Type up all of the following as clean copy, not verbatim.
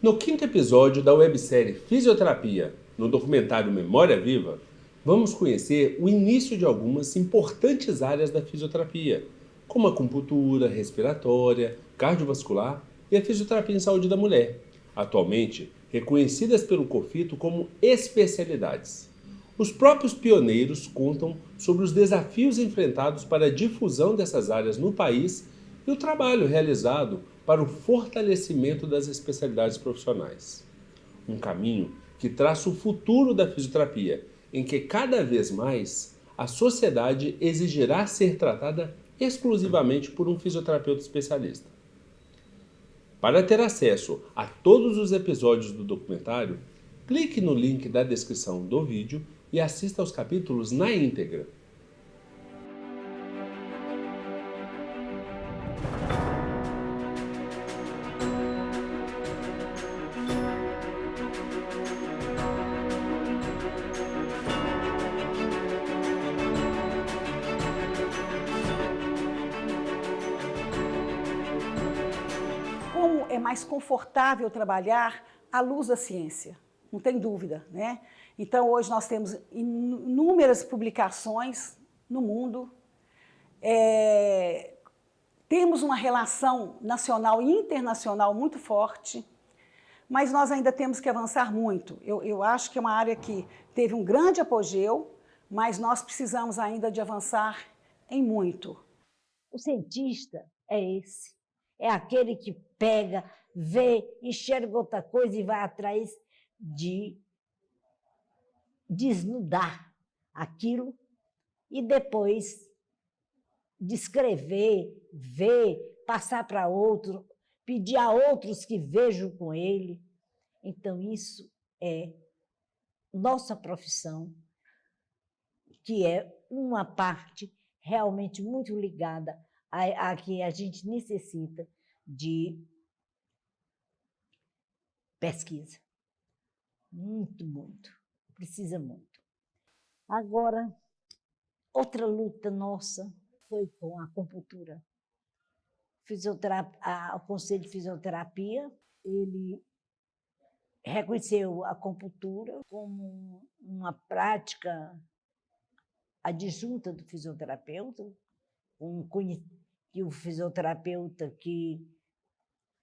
No quinto episódio da websérie Fisioterapia, no documentário Memória Viva, vamos conhecer o início de algumas importantes áreas da fisioterapia, como a acupuntura, respiratória, cardiovascular e a fisioterapia em saúde da mulher, atualmente reconhecidas pelo COFITO como especialidades. Os próprios pioneiros contam sobre os desafios enfrentados para a difusão dessas áreas no país e o trabalho realizado para o fortalecimento das especialidades profissionais. Um caminho que traça o futuro da fisioterapia, em que cada vez mais a sociedade exigirá ser tratada exclusivamente por um fisioterapeuta especialista. Para ter acesso a todos os episódios do documentário, clique no link da descrição do vídeo e assista aos capítulos na íntegra. Como é mais confortável trabalhar à luz da ciência, não tem dúvida, né? Então, hoje nós temos inúmeras publicações no mundo, temos uma relação nacional e internacional muito forte, mas nós ainda temos que avançar muito. Eu acho que é uma área que teve um grande apogeu, mas nós precisamos ainda de avançar em muito. O cientista é esse. É aquele que pega, vê, enxerga outra coisa e vai atrás de desnudar aquilo e depois descrever, ver, passar para outro, pedir a outros que vejam com ele. Então, isso é nossa profissão, que é uma parte realmente muito ligada a que a gente necessita de pesquisa. Muito. Precisa muito. Agora, outra luta nossa foi com a acupuntura. O Conselho de Fisioterapia, ele reconheceu a acupuntura como uma prática adjunta do fisioterapeuta, que o fisioterapeuta que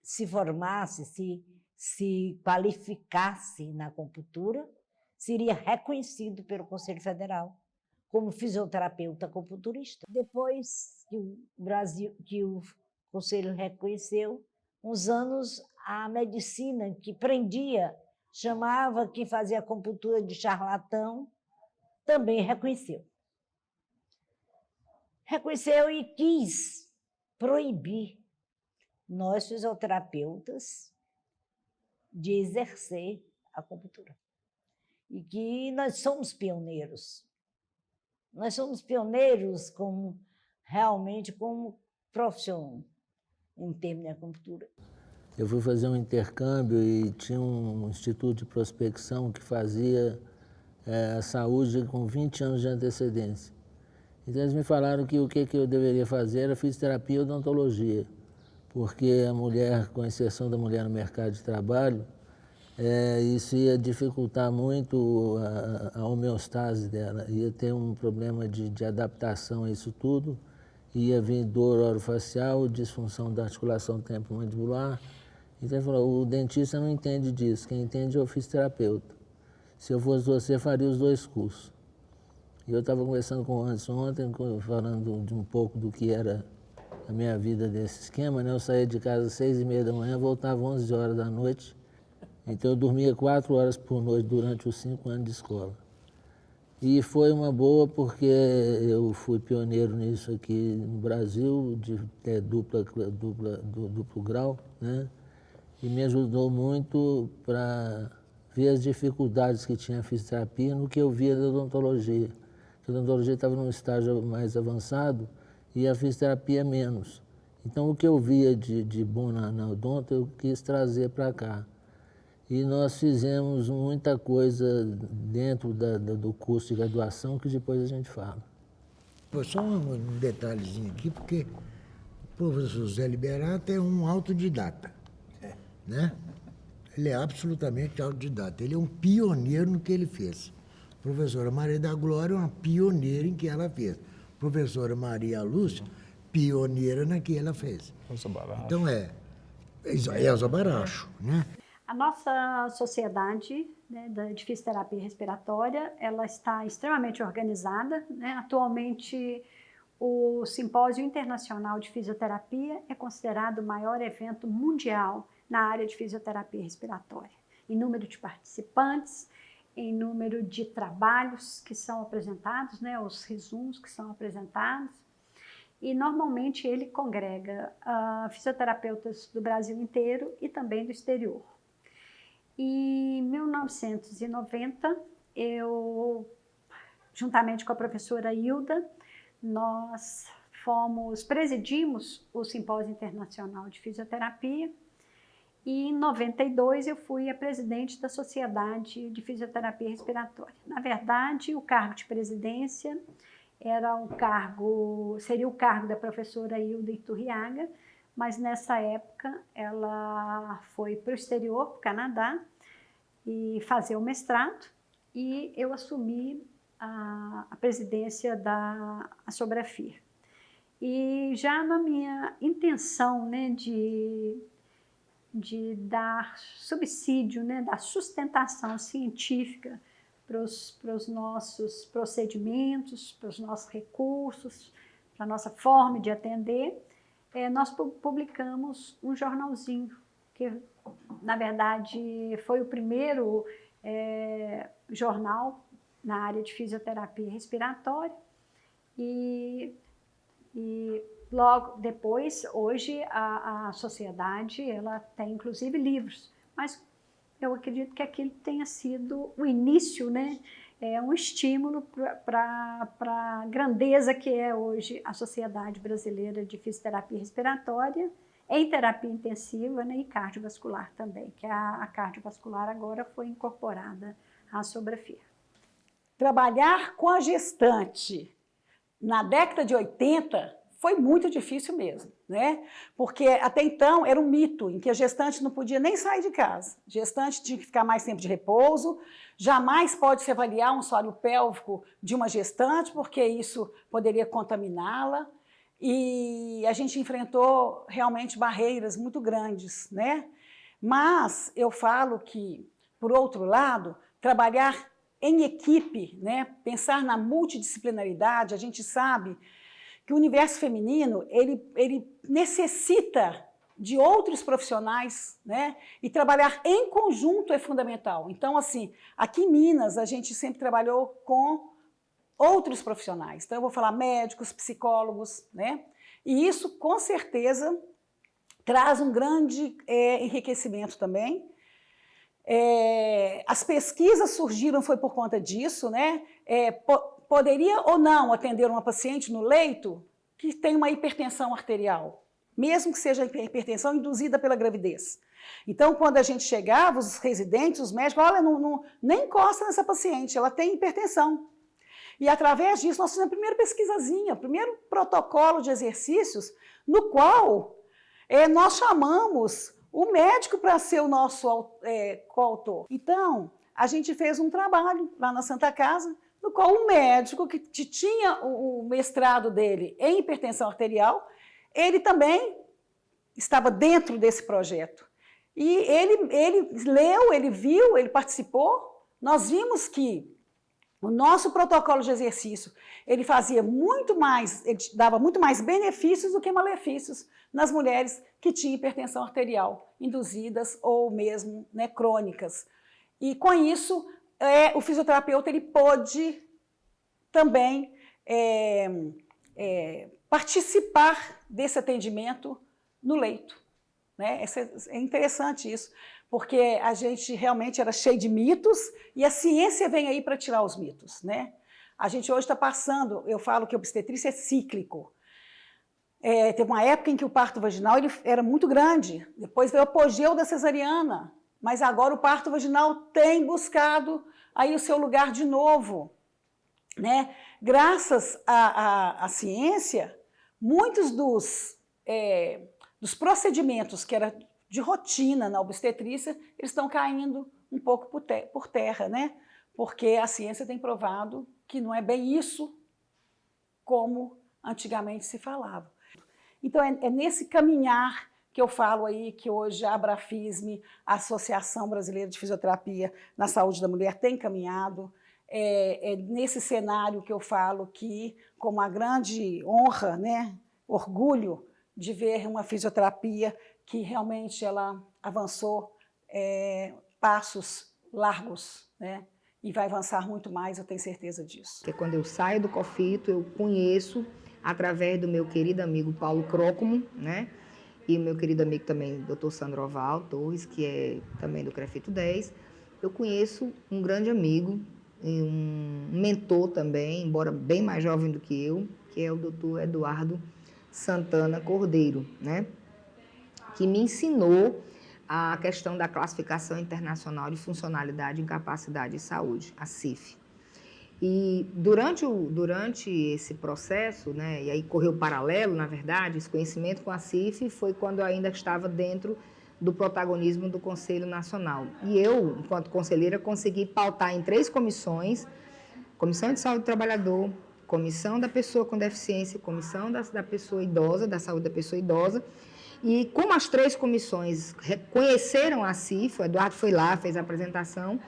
se formasse, se qualificasse na acupuntura, seria reconhecido pelo Conselho Federal como fisioterapeuta acupunturista. Depois que o Conselho reconheceu, uns anos a medicina que prendia, chamava quem fazia acupuntura de charlatão, também reconheceu. Reconheceu e quis proibir nós, fisioterapeutas, de exercer a acupuntura. E que nós somos pioneiros. Nós somos pioneiros realmente como profissão em termos de acupuntura. Eu fui fazer um intercâmbio e tinha um instituto de prospecção que fazia a saúde com 20 anos de antecedência. Então eles me falaram que o que eu deveria fazer era fisioterapia e odontologia, porque a mulher, com exceção da mulher no mercado de trabalho, isso ia dificultar muito a homeostase dela, ia ter um problema de adaptação a isso tudo, ia vir dor orofacial, disfunção da articulação temporomandibular. Então ele falou, o dentista não entende disso, quem entende é o fisioterapeuta. Se eu fosse você, faria os dois cursos. E eu estava conversando com o Anderson ontem, falando de um pouco do que era a minha vida desse esquema, né? Eu saía de casa às 6h30 da manhã, voltava às 11 horas da noite. Então eu dormia 4 horas por noite durante os 5 anos de escola. E foi uma boa porque eu fui pioneiro nisso aqui no Brasil, de duplo grau, né? E me ajudou muito para ver as dificuldades que tinha a fisioterapia no que eu via da odontologia. A odontologia estava num estágio mais avançado e a fisioterapia menos. Então, o que eu via de bom na odonto, eu quis trazer para cá. E nós fizemos muita coisa dentro do curso de graduação que depois a gente fala. Só um detalhezinho aqui, porque o professor Zé Liberato é um autodidata, né? Ele é absolutamente autodidata. Ele é um pioneiro no que ele fez. A professora Maria da Glória é uma pioneira em que ela fez. A professora Maria Lúcia, pioneira na que ela fez. Então Elza Baracho, né? A nossa sociedade, né, de fisioterapia respiratória, ela está extremamente organizada, né? Atualmente, o Simpósio Internacional de Fisioterapia é considerado o maior evento mundial na área de fisioterapia respiratória, em número de participantes, em número de trabalhos que são apresentados, né, os resumos que são apresentados, e normalmente ele congrega fisioterapeutas do Brasil inteiro e também do exterior. Em 1990, eu, juntamente com a professora Hilda, nós presidimos o Simpósio Internacional de Fisioterapia, e em 92 eu fui a presidente da Sociedade de Fisioterapia Respiratória. Na verdade, o cargo de presidência seria o cargo da professora Hilda Iturriaga, mas nessa época ela foi para o exterior, para o Canadá, e fazer o mestrado, e eu assumi a presidência da Astrografia. E já na minha intenção, né, de dar subsídio, né, dar sustentação científica para os nossos procedimentos, para os nossos recursos, para a nossa forma de atender, nós publicamos um jornalzinho, que na verdade foi o primeiro jornal na área de fisioterapia respiratória, e logo depois, hoje, a sociedade ela tem inclusive livros, mas eu acredito que aquilo tenha sido o início, né? Um estímulo para a grandeza que é hoje a Sociedade Brasileira de Fisioterapia Respiratória, em terapia intensiva, né, e cardiovascular também, que a cardiovascular agora foi incorporada à Astrografia. Trabalhar com a gestante na década de 80 foi muito difícil mesmo, né? Porque até então era um mito em que a gestante não podia nem sair de casa. A gestante tinha que ficar mais tempo de repouso, jamais pode-se avaliar um assoalho pélvico de uma gestante, porque isso poderia contaminá-la. E a gente enfrentou realmente barreiras muito grandes, né? Mas eu falo que, por outro lado, trabalhar em equipe, né? Pensar na multidisciplinaridade, a gente sabe que o universo feminino ele necessita de outros profissionais, né? E trabalhar em conjunto é fundamental. Então, assim, aqui em Minas, a gente sempre trabalhou com outros profissionais. Então, eu vou falar médicos, psicólogos, né? E isso, com certeza, traz um grande enriquecimento também. As pesquisas surgiram foi por conta disso, né? Poderia ou não atender uma paciente no leito que tem uma hipertensão arterial, mesmo que seja hipertensão induzida pela gravidez. Então, quando a gente chegava, os residentes, os médicos, olha, nem encosta nessa paciente, ela tem hipertensão. E através disso, nós fizemos a primeira pesquisazinha, o primeiro protocolo de exercícios, no qual nós chamamos o médico para ser o nosso coautor. Então, a gente fez um trabalho lá na Santa Casa, no qual o médico que tinha o mestrado dele em hipertensão arterial, ele também estava dentro desse projeto. E ele leu, ele viu, ele participou. Nós vimos que o nosso protocolo de exercício, ele dava muito mais benefícios do que malefícios nas mulheres que tinham hipertensão arterial, induzidas ou mesmo, né, crônicas. E com isso, o fisioterapeuta ele pôde também participar desse atendimento no leito, né? É interessante isso, porque a gente realmente era cheio de mitos e a ciência vem aí para tirar os mitos, né? A gente hoje está passando, eu falo que a obstetrícia é cíclico. Teve uma época em que o parto vaginal ele era muito grande, depois veio o apogeu da cesariana, mas agora o parto vaginal tem buscado aí o seu lugar de novo, né? Graças à ciência, muitos dos procedimentos que era de rotina na obstetrícia, eles estão caindo um pouco por terra, né? Porque a ciência tem provado que não é bem isso como antigamente se falava. Então, é nesse caminhar que eu falo aí que hoje a Abrafisme, a Associação Brasileira de Fisioterapia na Saúde da Mulher, tem caminhado. É nesse cenário que eu falo que, com uma grande honra, né, orgulho de ver uma fisioterapia que realmente ela avançou passos largos, né, e vai avançar muito mais, eu tenho certeza disso. Porque quando eu saio do COFITO, eu conheço, através do meu querido amigo Paulo Crócomo, né, e o meu querido amigo também, Dr. Sandro Oval Torres, que é também do CREFITO 10, eu conheço um grande amigo, e um mentor também, embora bem mais jovem do que eu, que é o Dr. Eduardo Santana Cordeiro, né? Que me ensinou a questão da Classificação Internacional de Funcionalidade, Incapacidade e Saúde, a CIF. E durante esse processo, né, e aí correu paralelo, na verdade, esse conhecimento com a CIF foi quando eu ainda estava dentro do protagonismo do Conselho Nacional. E eu, enquanto conselheira, consegui pautar em 3 comissões: Comissão de Saúde do Trabalhador, Comissão da Pessoa com Deficiência, Comissão da Pessoa Idosa, da Saúde da Pessoa Idosa. E como as 3 comissões reconheceram a CIF, o Eduardo foi lá, fez a apresentação,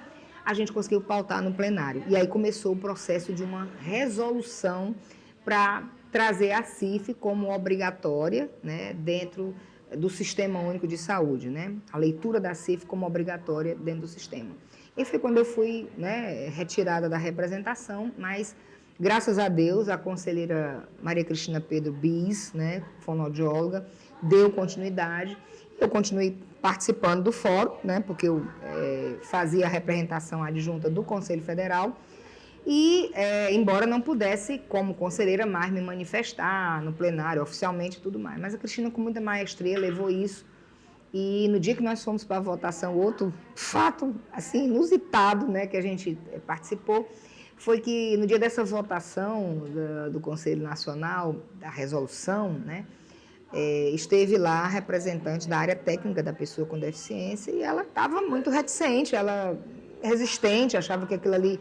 a gente conseguiu pautar no plenário. E aí começou o processo de uma resolução para trazer a CIF como obrigatória, né, dentro do Sistema Único de Saúde, né? A leitura da CIF como obrigatória dentro do sistema. E foi quando eu fui, né, retirada da representação, mas, graças a Deus, a conselheira Maria Cristina Pedro Bis, né, fonoaudióloga, deu continuidade. Eu continuei participando do fórum, né, porque eu fazia a representação adjunta do Conselho Federal, e, embora não pudesse, como conselheira, mais me manifestar no plenário, oficialmente e tudo mais. Mas a Cristina, com muita maestria, levou isso. E no dia que nós fomos para a votação, outro fato assim, inusitado, né, que a gente participou, foi que no dia dessa votação do Conselho Nacional, da resolução, né, esteve lá a representante da área técnica da pessoa com deficiência, e ela estava muito reticente, ela resistente, achava que aquilo ali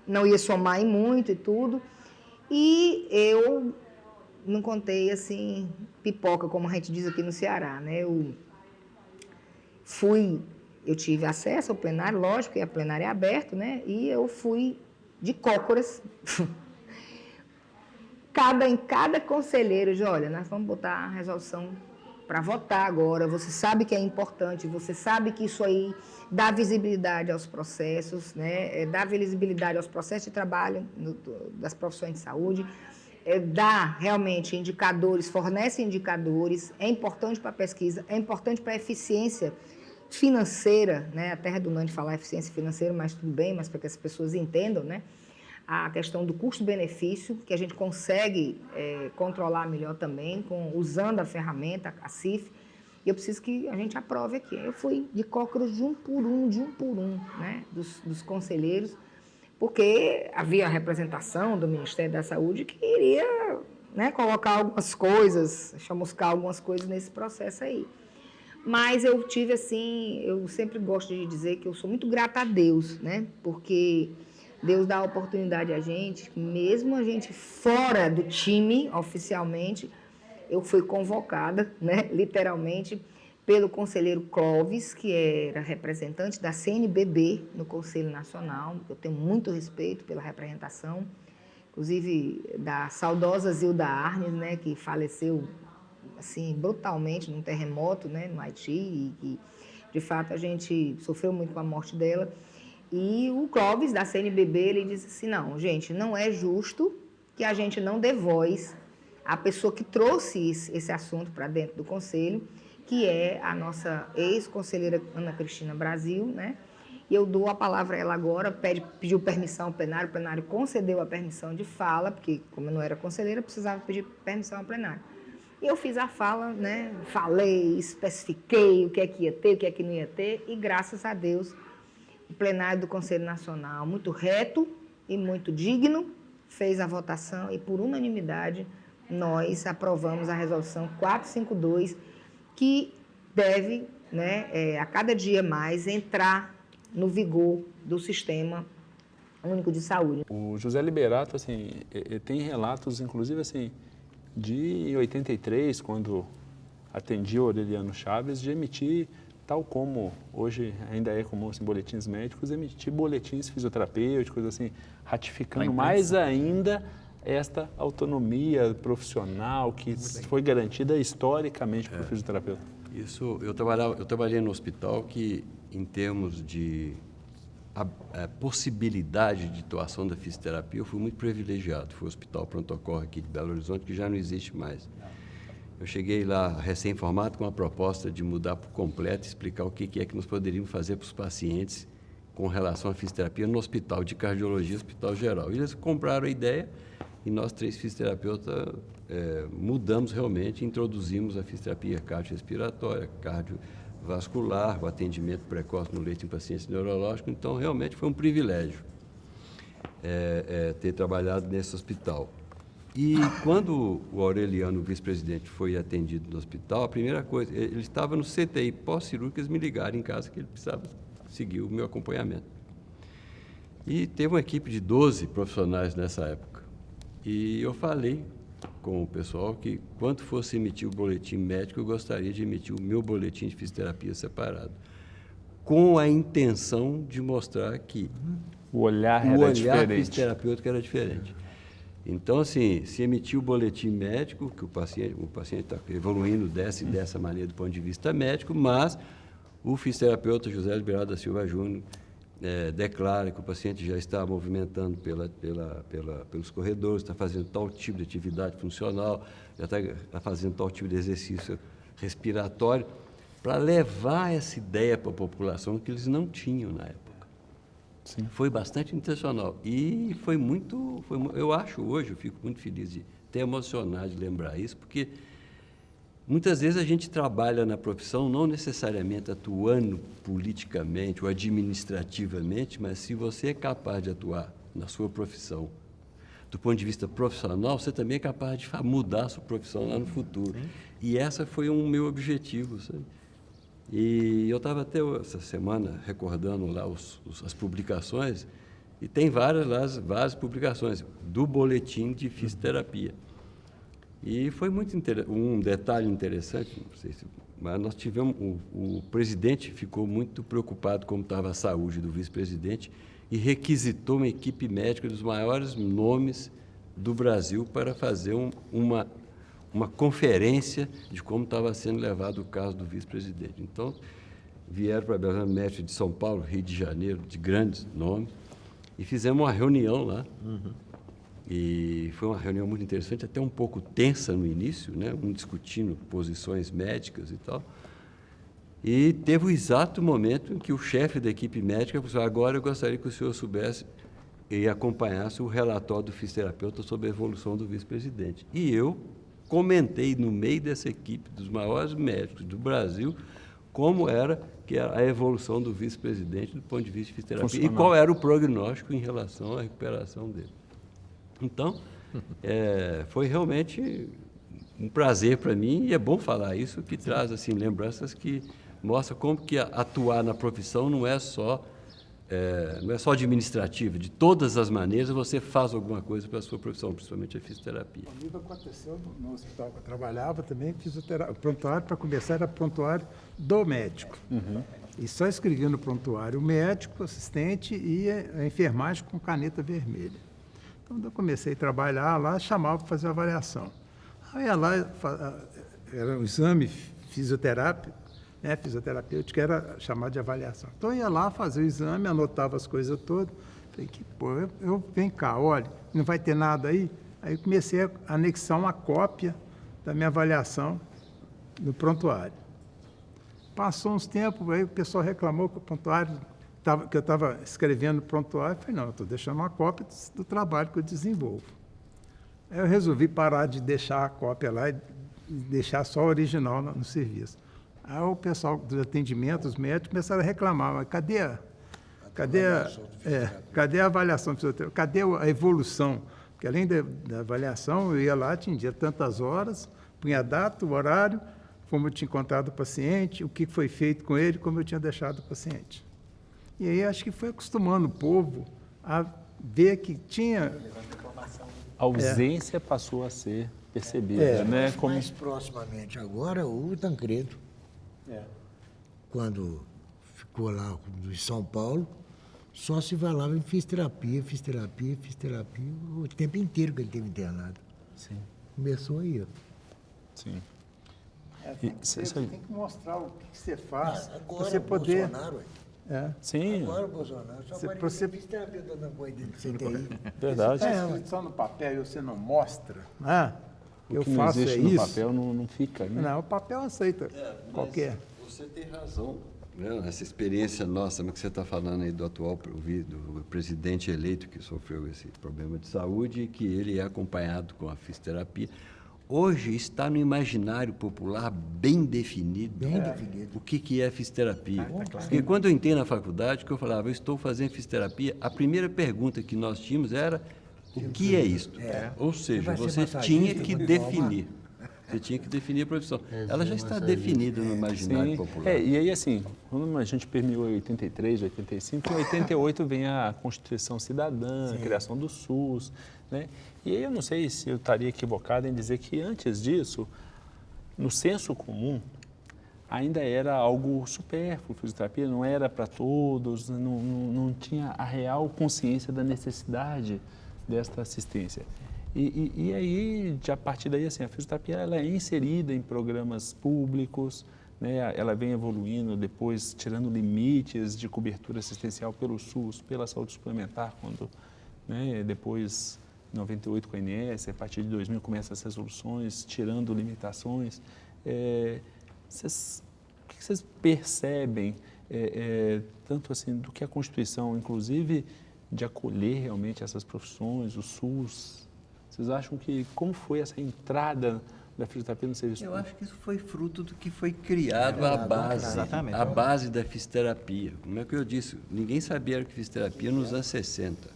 não ia somar em muito e tudo. E eu não contei, assim, pipoca, como a gente diz aqui no Ceará, né? Eu tive acesso ao plenário, lógico, que a plenária é aberta, né? E eu fui de cócoras. Em cada conselheiro, de olha, nós vamos botar a resolução para votar agora, você sabe que é importante, você sabe que isso aí dá visibilidade aos processos, né? Dá visibilidade aos processos de trabalho das profissões de saúde, dá realmente indicadores, fornece indicadores, é importante para a pesquisa, é importante para a eficiência financeira, né? Até redundante falar eficiência financeira, mas tudo bem, mas para que as pessoas entendam, né? A questão do custo-benefício, que a gente consegue controlar melhor também, usando a ferramenta, a CIF, e eu preciso que a gente aprove aqui. Eu fui de cócoras de um por um, né, dos conselheiros, porque havia a representação do Ministério da Saúde que iria, né, colocar algumas coisas, chamuscar algumas coisas nesse processo aí. Mas eu tive, assim, eu sempre gosto de dizer que eu sou muito grata a Deus, né, porque Deus dá a oportunidade a gente, mesmo a gente fora do time, oficialmente, eu fui convocada, né, literalmente, pelo conselheiro Clóvis, que era representante da CNBB no Conselho Nacional. Eu tenho muito respeito pela representação, inclusive da saudosa Zilda Arnes, né, que faleceu assim, brutalmente num terremoto, né, no Haiti, e que, de fato, a gente sofreu muito com a morte dela. E o Clóvis, da CNBB, ele disse assim, não, gente, não é justo que a gente não dê voz à pessoa que trouxe esse assunto para dentro do Conselho, que é a nossa ex-conselheira Ana Cristina Brasil, né? E eu dou a palavra a ela agora, pediu permissão ao plenário, o plenário concedeu a permissão de fala, porque como eu não era conselheira, precisava pedir permissão ao plenário. E eu fiz a fala, né? Falei, especifiquei o que é que ia ter, o que é que não ia ter, e graças a Deus, o plenário do Conselho Nacional, muito reto e muito digno, fez a votação e, por unanimidade, nós aprovamos a resolução 452, que deve né, a cada dia mais entrar no vigor do Sistema Único de Saúde. O José Liberato, assim, tem relatos, inclusive, assim, de 83, quando atendi o Aureliano Chaves, de emitir, tal como hoje ainda é comum assim, boletins médicos, emitir boletins fisioterapêuticos, assim, ratificando mais ainda esta autonomia profissional que foi garantida historicamente para o fisioterapeuta. Isso, eu trabalhei no hospital que, em termos de a possibilidade de atuação da fisioterapia, eu fui muito privilegiado. Foi o Hospital Pronto-Socorro aqui de Belo Horizonte, que já não existe mais. Eu cheguei lá recém-formado com uma proposta de mudar por completo, explicar o que é que nós poderíamos fazer para os pacientes com relação à fisioterapia no hospital de cardiologia, hospital geral. E eles compraram a ideia e nós 3 fisioterapeutas mudamos realmente, introduzimos a fisioterapia cardiorrespiratória, cardiovascular, o atendimento precoce no leito em pacientes neurológicos. Então, realmente foi um privilégio ter trabalhado nesse hospital. E quando o Aureliano, o vice-presidente, foi atendido no hospital, a primeira coisa, ele estava no CTI pós-cirúrgico, eles me ligaram em casa que ele precisava seguir o meu acompanhamento. E teve uma equipe de 12 profissionais nessa época. E eu falei com o pessoal que, quando fosse emitir o boletim médico, eu gostaria de emitir o meu boletim de fisioterapia separado, com a intenção de mostrar que o olhar fisioterapêutico era diferente. Então, assim, se emitir o boletim médico, que o paciente está evoluindo dessa maneira do ponto de vista médico, mas o fisioterapeuta José Liberato da Silva Júnior declara que o paciente já está movimentando pelos corredores, está fazendo tal tipo de atividade funcional, já está fazendo tal tipo de exercício respiratório, para levar essa ideia para a população que eles não tinham na época. Sim. Foi bastante intencional e eu acho hoje, eu fico muito feliz de ter emocionado de lembrar isso, porque muitas vezes a gente trabalha na profissão não necessariamente atuando politicamente ou administrativamente, mas se você é capaz de atuar na sua profissão do ponto de vista profissional, você também é capaz de mudar a sua profissão lá no futuro. Sim. E essa foi um meu objetivo, sabe? E eu estava até essa semana recordando lá as publicações, e tem várias publicações do boletim de fisioterapia. E foi um detalhe interessante, não sei se, mas nós tivemos, o presidente ficou muito preocupado como estava a saúde do vice-presidente e requisitou uma equipe médica dos maiores nomes do Brasil para fazer uma conferência de como estava sendo levado o caso do vice-presidente. Então, vieram para Belo Horizonte médicos de São Paulo, Rio de Janeiro, de grandes nomes, e fizemos uma reunião lá. Uhum. E foi uma reunião muito interessante, até um pouco tensa no início, né? Discutindo posições médicas e tal. E teve o exato momento em que o chefe da equipe médica falou: agora eu gostaria que o senhor soubesse e acompanhasse o relatório do fisioterapeuta sobre a evolução do vice-presidente. E eu comentei no meio dessa equipe dos maiores médicos do Brasil como era a evolução do vice-presidente do ponto de vista de fisioterapia e qual era o prognóstico em relação à recuperação dele. Então, foi realmente um prazer para mim, e é bom falar isso, que traz assim, lembranças que mostram como que atuar na profissão não é só administrativa. De todas as maneiras, você faz alguma coisa para a sua profissão, principalmente a fisioterapia. Comigo aconteceu no hospital que eu trabalhava também, fisioterapia. O prontuário, para começar, era prontuário do médico. Uhum. E só escrevia no prontuário o médico, o assistente e a enfermagem com caneta vermelha. Quando eu comecei a trabalhar lá, chamava para fazer a avaliação. Aí ia lá, era um exame fisioterapêutico, era chamado de avaliação. Então, eu ia lá fazer o exame, anotava as coisas todas. Falei, vem cá, olha, não vai ter nada aí? Aí eu comecei a anexar uma cópia da minha avaliação no prontuário. Passou uns tempos, aí o pessoal reclamou que o prontuário, que eu estava escrevendo no prontuário. Eu falei, não, eu estou deixando uma cópia do trabalho que eu desenvolvo. Aí eu resolvi parar de deixar a cópia lá e deixar só o original no serviço. Aí o pessoal dos atendimentos, os médicos, começaram a reclamar, mas cadê a avaliação do fisioterapeuta? Cadê a evolução? Porque além da avaliação, eu ia lá, atendia tantas horas, punha a data, o horário, como eu tinha encontrado o paciente, o que foi feito com ele, como eu tinha deixado o paciente. E aí acho que foi acostumando o povo a ver que tinha... A ausência passou a ser percebida, né? Como... Mais proximamente agora, o Tancredo, quando ficou lá em São Paulo, só se falava em fisioterapia, o tempo inteiro que ele teve internado. Sim. Começou aí, ó. Sim. Você tem que mostrar o que você faz, Agora você o poder... Bolsonaro, Sim, agora o Bolsonaro, só Você- apareceu você- fisioterapia dando apoio dele pra você ter aí. verdade. Se está escrito só no papel e você não mostra, né? O Eu que não faço existe é no isso. papel não fica, né? Não, o papel aceita qualquer. Você tem razão, né? Essa experiência nossa, que você está falando aí do atual do presidente eleito que sofreu esse problema de saúde e que ele é acompanhado com a fisioterapia. Hoje está no imaginário popular bem definido, o que é fisioterapia. Porque quando eu entrei na faculdade, que eu falava, eu estou fazendo fisioterapia, a primeira pergunta que nós tínhamos era, o que é isto? Ou seja, você tinha que definir. Você tinha que definir a profissão. Ela já está definida no imaginário popular. E aí, assim, quando a gente permeou em 83, 85, em 88 vem a Constituição Cidadã, a criação do SUS, né? E aí eu não sei se eu estaria equivocado em dizer que antes disso, no senso comum, ainda era algo supérfluo, fisioterapia não era para todos, não tinha a real consciência da necessidade desta assistência. E aí, a partir daí, assim, a fisioterapia ela é inserida em programas públicos, né? Ela vem evoluindo depois, tirando limites de cobertura assistencial pelo SUS, pela saúde suplementar, quando, né, depois, em 98 com a INSS, a partir de 2000 começam as resoluções, tirando limitações. O que vocês percebem, tanto assim, do que a Constituição, inclusive, de acolher realmente essas profissões, o SUS? Vocês acham que, como foi essa entrada da fisioterapia no serviço Eu público? acho que isso foi fruto do que foi criado a base da fisioterapia. Como é que eu disse? Ninguém sabia o que fisioterapia nos anos 60.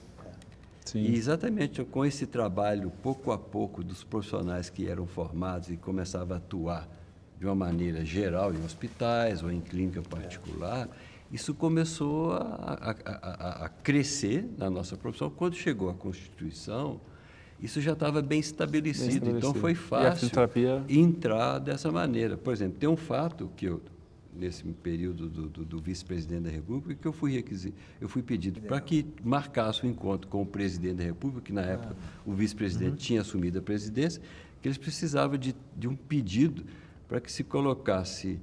Sim. E exatamente com esse trabalho, pouco a pouco, dos profissionais que eram formados e começavam a atuar de uma maneira geral em hospitais ou em clínica particular, isso começou a crescer na nossa profissão. Quando chegou a Constituição, isso já estava bem estabelecido, então foi fácil entrar dessa maneira. Por exemplo, tem um fato que eu, nesse período do vice-presidente da República, que eu fui pedido para que marcasse o encontro com o presidente da República, que na época o vice-presidente tinha assumido a presidência, que eles precisavam de um pedido para que se colocasse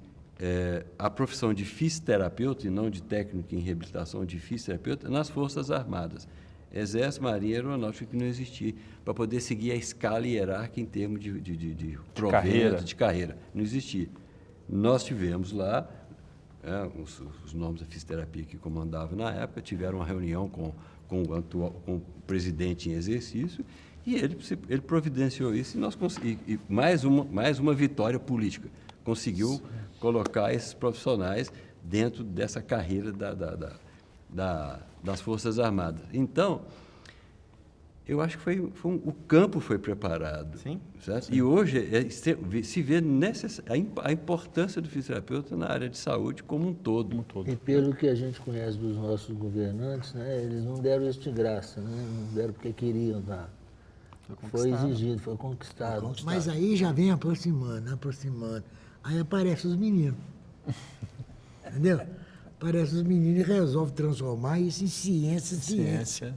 a profissão de fisioterapeuta, e não de técnico em reabilitação, de fisioterapeuta, nas Forças Armadas. Exército, Marinha, Aeronáutica, que não existia, para poder seguir a escala hierárquica em termos de provento, de carreira. Não existia. Nós tivemos lá, os nomes da fisioterapia que comandavam na época, tiveram uma reunião com o presidente em exercício, e ele providenciou isso, e mais uma vitória política. Conseguiu colocar esses profissionais dentro dessa carreira das Forças Armadas. Então, eu acho que o campo foi preparado. Sim. Certo? Sim. E hoje se vê a importância do fisioterapeuta na área de saúde como um todo. E pelo que a gente conhece dos nossos governantes, né, eles não deram isso de graça, né, não deram porque queriam dar. Foi exigido, foi conquistado. Mas aí já vem aproximando. Aí aparecem os meninos. Entendeu? Aparecem os meninos e resolvem transformar isso em ciência.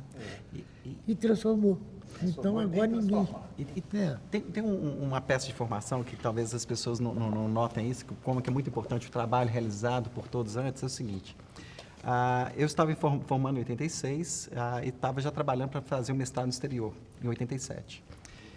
E transformou. Então agora ninguém... Tem uma peça de formação que talvez as pessoas não notem isso, como que é muito importante o trabalho realizado por todos antes, é o seguinte. Eu estava formando em 86 e estava já trabalhando para fazer um mestrado no exterior, em 87.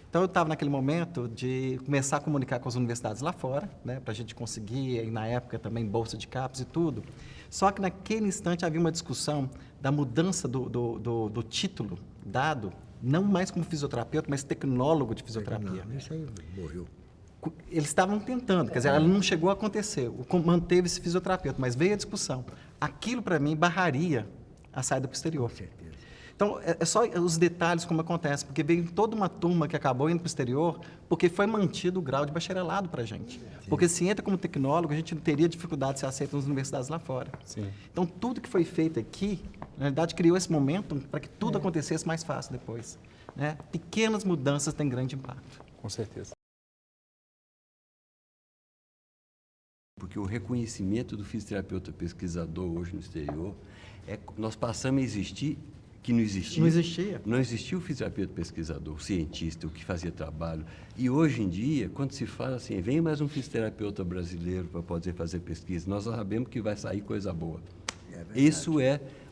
Então, eu estava naquele momento de começar a comunicar com as universidades lá fora, né, para a gente conseguir, e na época também, bolsa de CAPES e tudo. Só que naquele instante havia uma discussão da mudança do título dado, não mais como fisioterapeuta, mas tecnólogo de fisioterapia. Isso aí morreu. Eles estavam tentando, quer dizer, ela não chegou a acontecer, manteve-se fisioterapeuta, mas veio a discussão. Aquilo, para mim, barraria a saída para o exterior. Com certeza. Então, é só os detalhes como acontece, porque veio toda uma turma que acabou indo para o exterior porque foi mantido o grau de bacharelado para a gente. Porque se entra como tecnólogo, a gente não teria dificuldade de ser aceito nas universidades lá fora. Sim. Então, tudo que foi feito aqui, na realidade, criou esse momento para que tudo acontecesse mais fácil depois. Né? Pequenas mudanças têm grande impacto. Com certeza. Porque o reconhecimento do fisioterapeuta pesquisador hoje no exterior, nós passamos a existir que não existia. Não existia. Não existia o fisioterapeuta pesquisador, o cientista, o que fazia trabalho. E hoje em dia, quando se fala assim, vem mais um fisioterapeuta brasileiro para poder fazer pesquisa, nós sabemos que vai sair coisa boa. Isso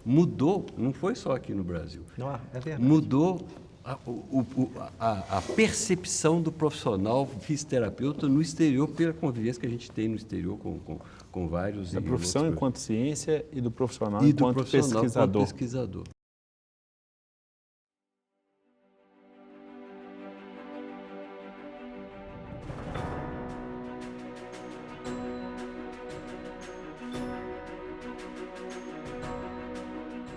mudou, não foi só aqui no Brasil. Não, é verdade. Mudou a percepção do profissional fisioterapeuta no exterior, pela convivência que a gente tem no exterior com vários... Da profissão enquanto ciência e do profissional e do enquanto profissional pesquisador. Enquanto pesquisador.